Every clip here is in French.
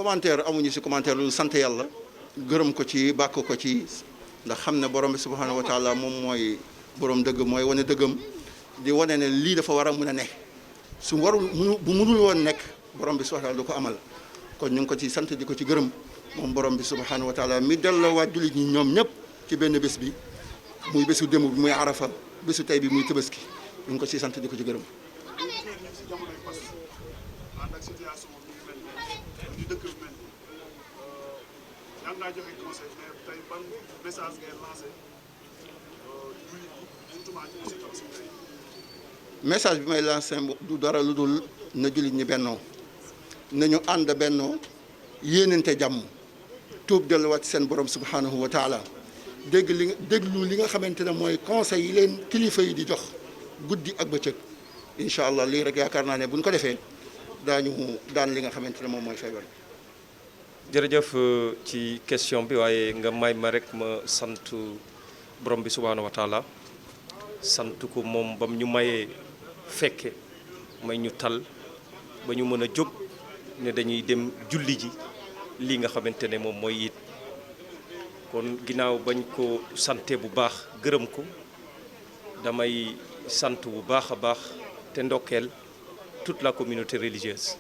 commentaire amuñu si commentaire lu sant yàlla gërëm ko ci bàkk ko ci ndax xam ne borom bi subhanahu wa taala moom mooy borom dëgg mooy wane dëggam di wane ne lii dafa war a mun a ne su warul bu munul woon nekk borom bi subhanahu wa taala du ko amal kon ñu ngi ko ci sant di ko ci gërëm moom borom bi subhanahu wa taala mi delloo waa jullit ñi ñoom ñëpp ci benn bés bi muy bésu démb bi muy arafa bésu tey bi muy Tabaski ñu ngi ko ci sant di ko ci gërëm. message bi may lancé du dara lu dul na jullit ñi bennoo nañu ànd bennoo yéenante jàmm tuub delluwaat seen borom subhanahu wa taala déglu li nga xamante ne mooy conseil yi leen kilifa yi di jox guddi ak bëccëg incha allah lii rek yaakaar naa ne bu ñu ko defee daañu daan li nga xamante ne moom mooy feebar bi. jërëjëf ci question bi waaye nga may ma rek ma sant borom bi subhanahu wa taala sant ko moom bam ñu mayee fekke may ñu tal ba ñu mën a jóg ne dañuy dem julli ji lii nga xamante ne moom mooy it kon ginnaaw bañ ko sante bu baax gërëm ko damay sant bu baax a baax te ndokkeel toute la communauté religieuse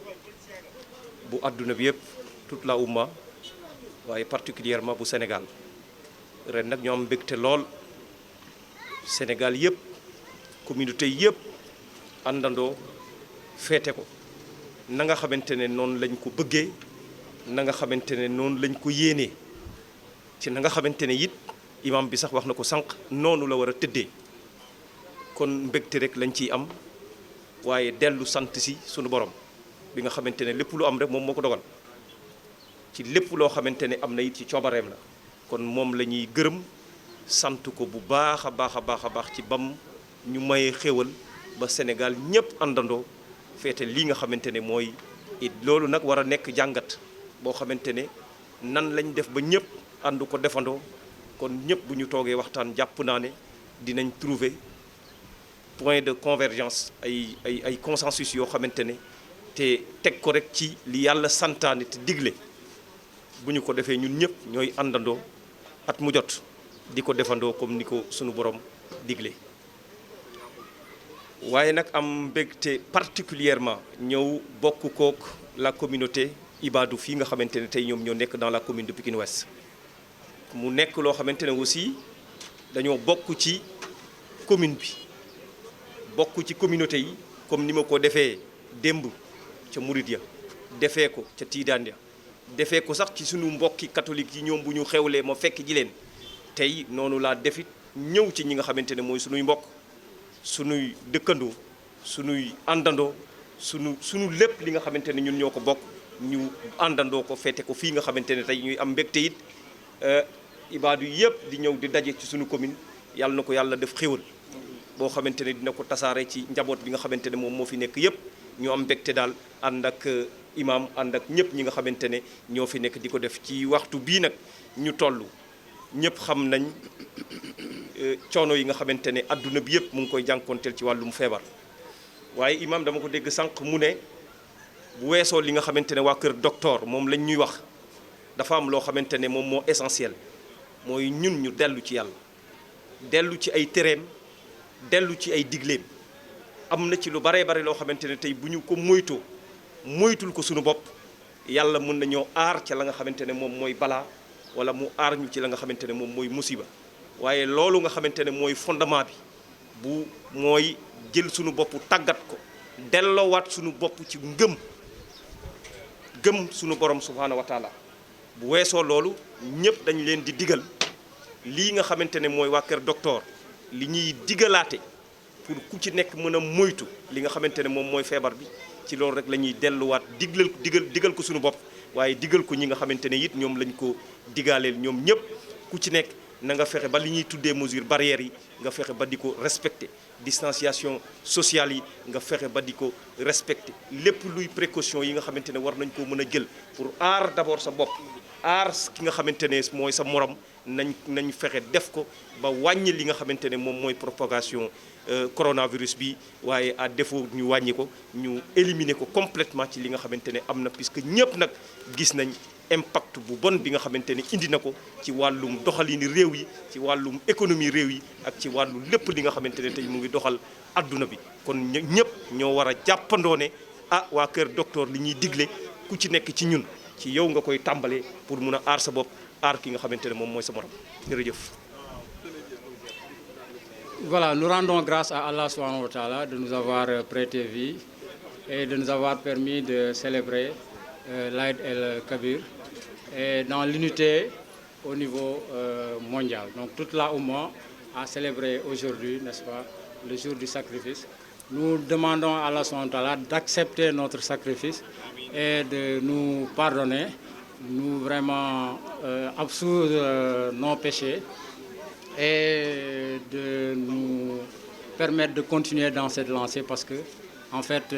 bu àdduna bi yëpp toute la umma waaye particulièrement bu Sénégal ren nag ñoo am mbégte lool Sénégal yëpp communauté yëpp àndandoo feete ko na nga xamante ne noonu lañ ko bëggee na nga xamante ne noonu lañ ko yéenee ci na nga xamante ne it imam bi sax wax na ko sànq noonu la war a tëddee kon mbégte rek lañ ciy am waaye dellu sant si sunu borom bi nga xamante ne lépp lu am rek moom moo ko dogal ci lépp loo xamante ne am na it ci coobareem la kon moom la ñuy gërëm sant ko bu baax a baax a baax a baax ci bam ñu mayee xéwal ba Sénégal ñëpp àndandoo feete lii nga xamante ne mooy it loolu nag war a nekk jàngat boo xamante ne nan lañ def ba ñëpp ànd ko defandoo kon ñëpp bu ñu toogee waxtaan jàpp naa ne dinañ trouver point de convergence ay consensus yoo xamante ne te teg ko rek ci li yàlla santaane te digle bu ñu ko defee ñun ñëpp ñooy àndandoo at mu jot di ko defandoo comme ni ko sunu borom digle waaye nag am mbégte particulièrement ñëw bokk kook la communauté Ibadou fii nga xamante ne tey ñoom ñoo nekk dans la commune de Pikine Ouest mu nekk loo xamante ne aussi dañoo bokk ci commune bi bokk ci communauté yi comme ni ma ko defee démb ca Murid ya defee ko ca Tiidaan ya defee ko sax ci sunu mbokki catholique yi ñoom bu ñu xewlee ma fekk ji leen tey noonu laa defit ñëw ci ñi nga xamante ne mooy sunuy mbokk sunuy dëkkandoo sunuy àndandoo sunu lépp li nga xamante ne ñun ñoo ko bokk ñu àndandoo ko feete ko fii nga xamante ne tey ñuy am mbégte it ibaadu yëpp di ñëw di daje ci sunu commune yàlla na ko yàlla def xéwal boo xamante ne dina ko tasaare ci njaboot bi nga xamante ne moom moo fi nekk yëpp ñu am mbégte daal ànd ak imam ànd ak ñëpp ñi nga xamante ne ñoo fi nekk di ko def ci waxtu bii nag ñu toll ñëpp xam nañ coono yi nga xamante ne adduna bi yëpp mu ngi koy jànkoonteel ci wàllum feebar waaye imam dama ko dégg sànq mu ne bu weesoo li nga xamante ne waa kër docteur moom lañ ñuy wax dafa am loo xamante ne moom moo essentiel mooy ñun ñu dellu ci yàlla dellu ci ay tereem dellu ci ay digleem am na ci lu baree bare loo xamante ne tey bu ñu ko moytul ko suñu bopp yàlla mën na ñoo aar ca la nga xamante ne moom mooy balaa wala mu aar ñu ci la nga xamante ne moom mooy musiba waaye loolu nga xamante ne mooy fondement bi bu mooy jël suñu bopp tàggat ko delloowaat suñu bopp ci gëm suñu borom subhaanahu wa taala bu weesoo loolu ñëpp dañ leen di digal lii nga xamante ne mooy waa kër docteur li ñuy digalaate pour ku ci nekk mën a moytu li nga xamante ne moom mooy feebar bi ci loolu rek la ñuy delluwaat digal ko suñu bopp waaye digal ko ñi nga xamante ne it ñoom lañ ko digaaleel ñoom ñëpp ku ci nekk na nga fexe ba li ñuy tuddee mesures barrières yi nga fexe ba di ko respecter distanciation sociale yi nga fexe ba di ko respecter lépp luy précaution yi nga xamante ne war nañ koo mën a jël pour aar d'abord sa bopp aar ki nga xamante ne mooy sa morom nañ fexe def ko ba wàññi li nga xamante ne moom mooy propagation coronavirus bi waaye à défaut ñu wàññi ko ñu éliminer ko complètement ci li nga xamante ne am na puisque ñëpp nag gis nañ impact bu bon bi nga xamante ne indi na ko ci wàllum doxalini réew yi ci wàllum économie réew yi ak ci wàllu lépp li nga xamante ne tey mu ngi doxal adduna bi kon ñëpp ñoo war a jàppandoo ne ah waa Kër Docteur li ñuy digle ku ci nekk ci ñun ci yow nga koy tàmbalee pour mun a aar sa bopp aar ki nga xamante ne moom mooy sa morom jërëjëf. Voilà, nous rendons grâce à Allah subhanahu wa ta'ala de nous avoir prêté vie et de nous avoir permis de célébrer l'Aïd el-Kabir et dans l'unité au niveau mondial. Donc toute la Oumma a célébré aujourd'hui, n'est-ce pas, le jour du sacrifice. Nous demandons à Allah subhanahu wa ta'ala d'accepter notre sacrifice et de nous pardonner, nous vraiment absoudre nos péchés et de nous permettre de continuer dans cette lancée parce que, en fait,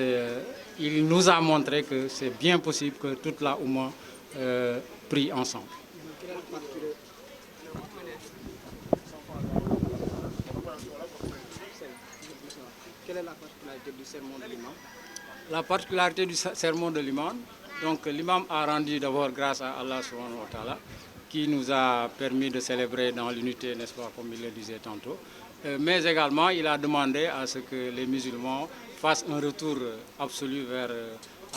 il nous a montré que c'est bien possible que toute la Oumma prie ensemble. Quelle est la particularité du sermon de l'imam? La particularité du sermon de l'imam, donc l'imam a rendu d'abord grâce à Allah subhanahu wa ta'ala qui nous a permis de célébrer dans l'unité, n'est-ce pas, comme il le disait tantôt. Mais également, il a demandé à ce que les musulmans fassent un retour absolu vers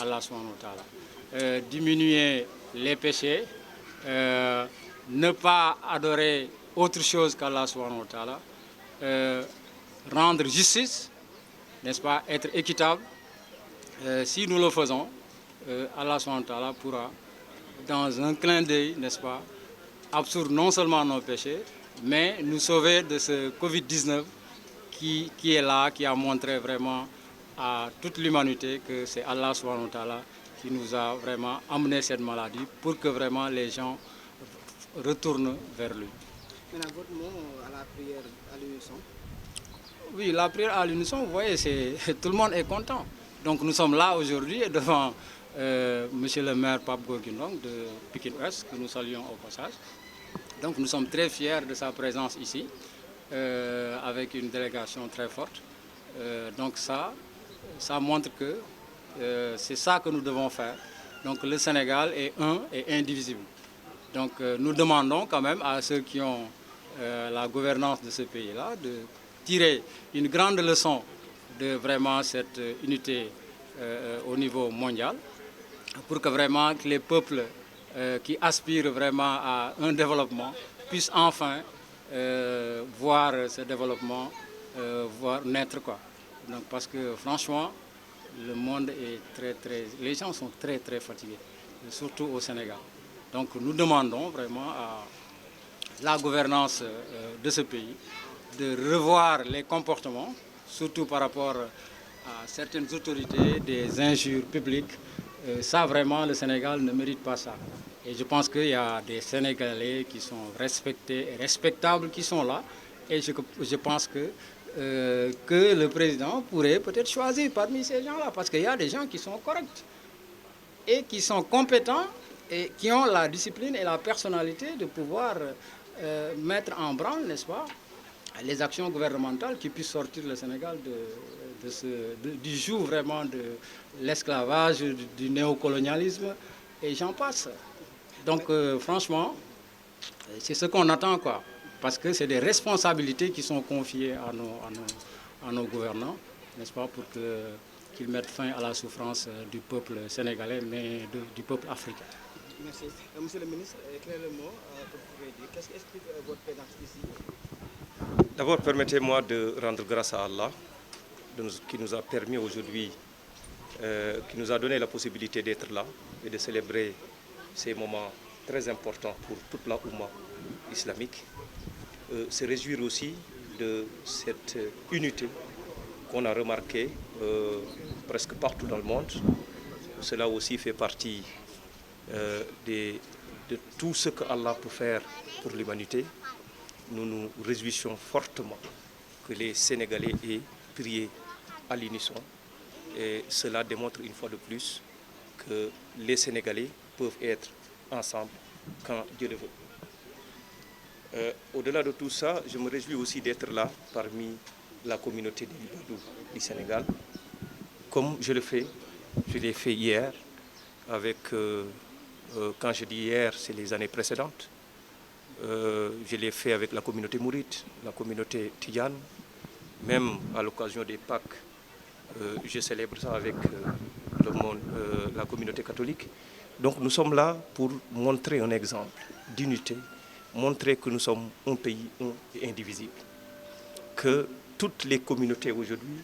Allah subhanahu wa ta'ala. Diminuer les péchés, ne pas adorer autre chose qu'Allah subhanahu wa ta'ala, rendre justice, n'est-ce pas, être équitable. Si nous le faisons, Allah subhanahu wa ta'ala pourra, dans un clin d'œil, n'est-ce pas, absoudre non seulement nos péchés, mais nous sauver de ce Covid-19 qui est là, qui a montré vraiment à toute l'humanité que c'est Allah subhanahu wa ta'ala qui nous a vraiment amené cette maladie pour que vraiment les gens retournent vers lui. Maintenant, votre mot à la prière à l'unisson? Oui, la prière à l'unisson, vous voyez, tout le monde est content. Donc nous sommes là aujourd'hui devant monsieur le maire Pape Gorgui-Ndong de Pikine Ouest, que nous saluons au passage. Donc nous sommes très fiers de sa présence ici, avec une délégation très forte. Donc ça montre que c'est ça que nous devons faire. Donc le Sénégal est un et indivisible. Donc nous demandons quand même à ceux qui ont la gouvernance de ce pays-là de tirer une grande leçon de vraiment cette unité au niveau mondial, pour que vraiment que les peuples qui aspirent vraiment à un développement puissent enfin voir ce développement voir naître, quoi. Donc, parce que franchement, le monde est les gens sont très fatigués, surtout au Sénégal. Donc nous demandons vraiment à la gouvernance de ce pays de revoir les comportements, surtout par rapport à certaines autorités, des injures publiques. Ça, vraiment, le Sénégal ne mérite pas ça. Et je pense qu'il y a des Sénégalais qui sont respectés et respectables qui sont là. Et je pense que le président pourrait peut-être choisir parmi ces gens-là. Parce qu'il y a des gens qui sont corrects et qui sont compétents et qui ont la discipline et la personnalité de pouvoir mettre en branle, n'est-ce pas, les actions gouvernementales qui puissent sortir le Sénégal du joug vraiment de l'esclavage, du néocolonialisme, et j'en passe. Donc franchement, c'est ce qu'on attend, quoi, parce que c'est des responsabilités qui sont confiées à nos gouvernants, n'est-ce pas, pour qu'ils mettent fin à la souffrance du peuple sénégalais, mais du peuple africain. Merci. Monsieur le ministre, quel est le mot que vous pouvez dire? Qu'est-ce qui explique votre présence ici? D'abord, permettez-moi de rendre grâce à Allah qui nous a permis aujourd'hui, qui nous a donné la possibilité d'être là et de célébrer ces moments très importants pour toute la Oumma islamique. Se réjouir aussi de cette unité qu'on a remarquée presque partout dans le monde. Cela aussi fait partie de tout ce que Allah peut faire pour l'humanité. nous nous réjouissons fortement que les Sénégalais aient prié à l'unisson. Et cela démontre une fois de plus que les Sénégalais peuvent être ensemble quand Dieu le veut. Au-delà de tout ça, je me réjouis aussi d'être là parmi la communauté des Ibadou du Sénégal. Comme je l'ai fait hier, avec, quand je dis hier, c'est les années précédentes. Je l'ai fait avec la communauté mouride, la communauté tidjane, même à l'occasion des Pâques, je célèbre ça avec la communauté catholique. Donc nous sommes là pour montrer un exemple d'unité, montrer que nous sommes un pays un et indivisible, que toutes les communautés aujourd'hui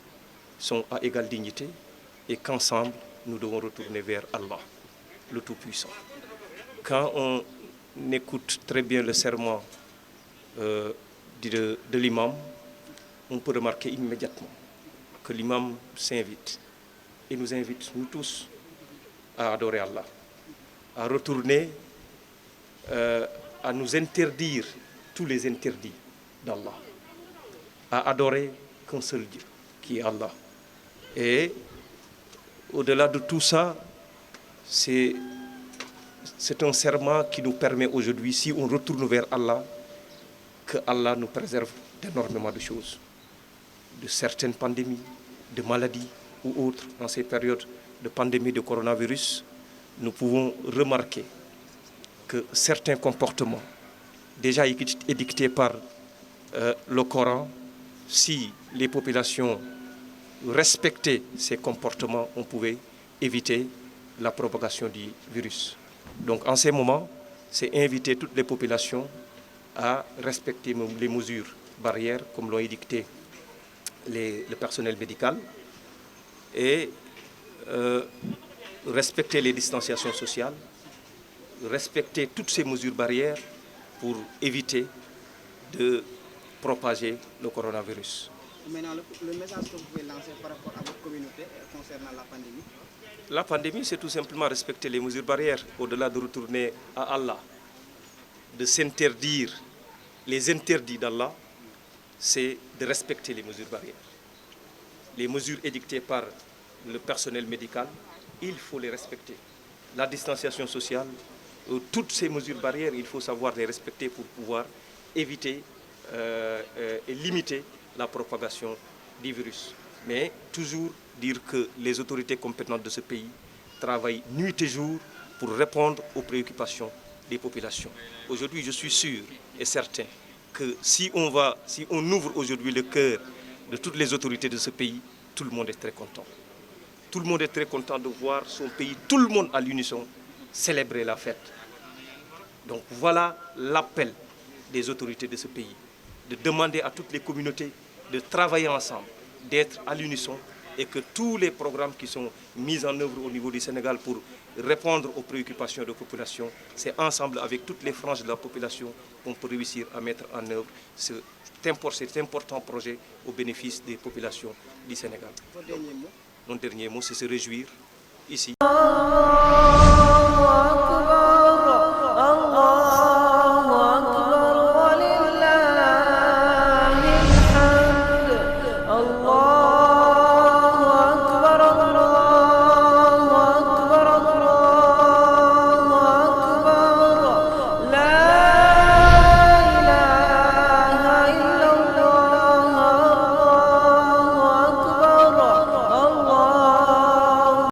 sont à égale dignité et qu'ensemble nous devons retourner vers Allah, le Tout-Puissant. Quand on écoute très bien le serment de l'imam, on peut remarquer immédiatement que l'imam s'invite et nous invite, nous tous, à adorer Allah, à retourner, à nous interdire tous les interdits d'Allah, à adorer qu'un seul Dieu, qui est Allah. Et au-delà de tout ça, c'est un serment qui nous permet aujourd'hui, si on retourne vers Allah, que Allah nous préserve d'énormément de choses, de certaines pandémies, de maladies ou autres. Dans ces périodes de pandémie de coronavirus, nous pouvons remarquer que certains comportements déjà édictés par le Coran, si les populations respectaient ces comportements, on pouvait éviter la propagation du virus. Donc en ces moments, c'est inviter toutes les populations à respecter les mesures barrières, comme l'ont édicté le personnel médical, et respecter les distanciations sociales, respecter toutes ces mesures barrières pour éviter de propager le coronavirus. Maintenant, le message que vous pouvez lancer par rapport à votre communauté concernant la pandémie? La pandémie, c'est tout simplement respecter les mesures barrières, au-delà de retourner à Allah, de s'interdire les interdits d'Allah, c'est de respecter les mesures barrières. Les mesures édictées par le personnel médical, il faut les respecter. La distanciation sociale, toutes ces mesures barrières, il faut savoir les respecter pour pouvoir éviter et limiter la propagation du virus. Mais toujours dire que les autorités compétentes de ce pays travaillent nuit et jour pour répondre aux préoccupations des populations. Aujourd'hui, je suis sûr et certain que si on ouvre aujourd'hui le cœur de toutes les autorités de ce pays, tout le monde est très content. Tout le monde est très content de voir son pays, tout le monde à l'unisson, célébrer la fête. Donc voilà l'appel des autorités de ce pays, de demander à toutes les communautés de travailler ensemble, d'être à l'unisson, et que tous les programmes qui sont mis en œuvre au niveau du Sénégal pour répondre aux préoccupations de la population, c'est ensemble avec toutes les franges de la population qu'on peut réussir à mettre en œuvre cet important projet au bénéfice des populations du Sénégal. Votre dernier mot? Mon dernier mot, c'est se réjouir ici.